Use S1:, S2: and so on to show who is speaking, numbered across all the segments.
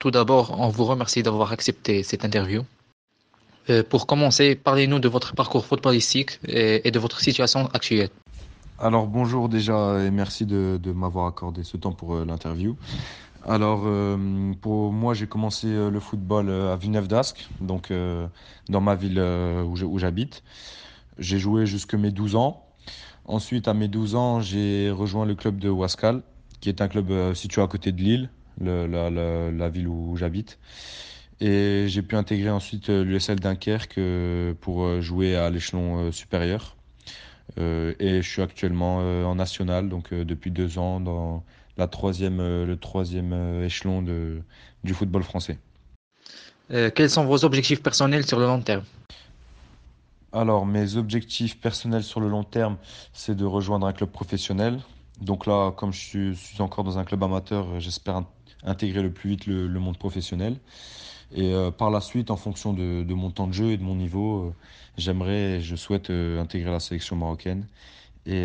S1: Tout d'abord, on vous remercie d'avoir accepté cette interview. Pour commencer, parlez-nous de votre parcours footballistique et de votre situation actuelle.
S2: Alors bonjour déjà et merci de m'avoir accordé ce temps pour l'interview. Alors pour moi j'ai commencé le football à Villeneuve d'Ascq, donc dans ma ville où j'habite. J'ai joué jusque mes 12 ans. Ensuite à mes 12 ans j'ai rejoint le club de Wascal, qui est un club situé à côté de Lille, la ville où j'habite. Et j'ai pu intégrer ensuite l'USL Dunkerque pour jouer à l'échelon supérieur. Et je suis actuellement en national, donc depuis 2 ans, dans le troisième échelon du football français.
S1: Quels sont vos objectifs personnels sur le long terme?
S2: Alors, mes objectifs personnels sur le long terme, c'est de rejoindre un club professionnel. Donc là, comme je suis encore dans un club amateur, j'espère intégrer le plus vite le monde professionnel. Et par la suite, en fonction de mon temps de jeu et de mon niveau, j'aimerais et je souhaite intégrer la sélection marocaine. Et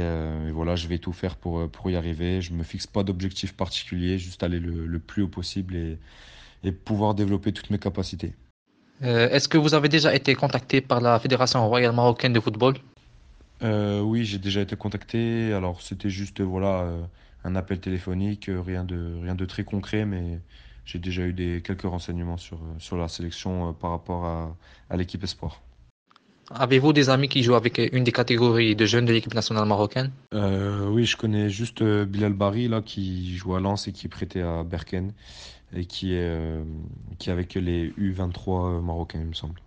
S2: voilà, je vais tout faire pour y arriver. Je me fixe pas d'objectif particulier, juste aller le plus haut possible et pouvoir développer toutes mes capacités.
S1: Est-ce que vous avez déjà été contacté par la Fédération royale marocaine de football?
S2: Oui, j'ai déjà été contacté. Alors, c'était juste voilà, un appel téléphonique, rien de très concret, mais j'ai déjà eu quelques renseignements sur la sélection par rapport à l'équipe Espoir.
S1: Avez-vous des amis qui jouent avec une des catégories de jeunes de l'équipe nationale marocaine?
S2: Oui, je connais juste Bilal Bari, là, qui joue à Lens et qui est prêté à Berken et qui est avec les U23 marocains, il me semble.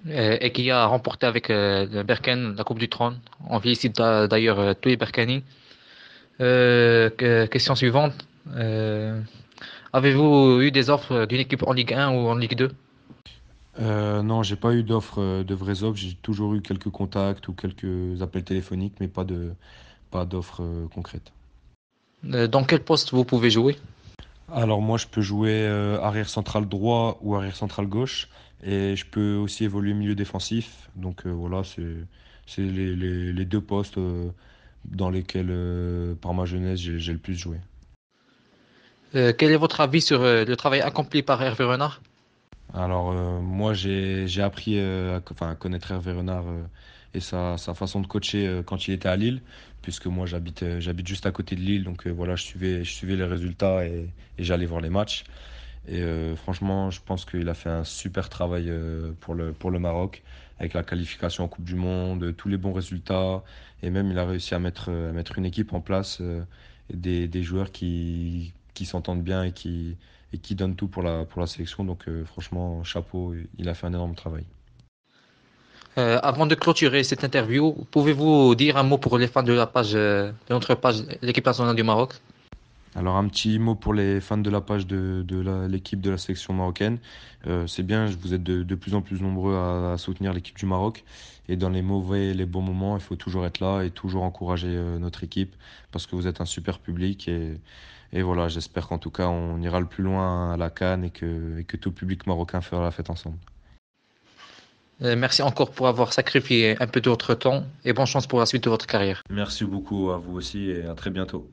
S1: Et qui a remporté avec le Berkane la Coupe du Trône. On félicite d'ailleurs tous les Berkani. Question suivante. Euh, Avez-vous eu des offres d'une équipe en Ligue 1 ou en Ligue 2?
S2: Non, j'ai pas eu d'offres, de vraies offres. J'ai toujours eu quelques contacts ou quelques appels téléphoniques, mais pas d'offres concrètes.
S1: Dans quel poste vous pouvez jouer?
S2: Alors moi, je peux jouer arrière central droit ou arrière central gauche, et je peux aussi évoluer milieu défensif. Donc voilà, c'est les deux postes dans lesquels, par ma jeunesse, j'ai le plus joué.
S1: Quel est votre avis sur le travail accompli par Hervé Renard?
S2: Alors moi j'ai appris enfin, à connaître Hervé Renard et sa façon de coacher quand il était à Lille, puisque moi j'habite juste à côté de Lille, donc voilà, je suivais les résultats et j'allais voir les matchs. Et franchement, je pense qu'il a fait un super travail pour le Maroc, avec la qualification en Coupe du Monde, tous les bons résultats, et même il a réussi à mettre une équipe en place, et des joueurs qui s'entendent bien et qui donnent tout pour la sélection. Donc franchement, chapeau, il a fait un énorme travail.
S1: Avant de clôturer cette interview, pouvez-vous dire un mot pour les fans de la page, de notre page, l'équipe nationale du Maroc?
S2: Alors un petit mot pour les fans de la page de l'équipe de la sélection marocaine. C'est bien, vous êtes de plus en plus nombreux à soutenir l'équipe du Maroc. Et dans les mauvais et les bons moments, il faut toujours être là et toujours encourager notre équipe parce que vous êtes un super public. Et voilà, j'espère qu'en tout cas on ira le plus loin à la CAN et que tout le public marocain fera la fête ensemble.
S1: Merci encore pour avoir sacrifié un peu de votre temps et bonne chance pour la suite de votre carrière.
S2: Merci beaucoup à vous aussi et à très bientôt.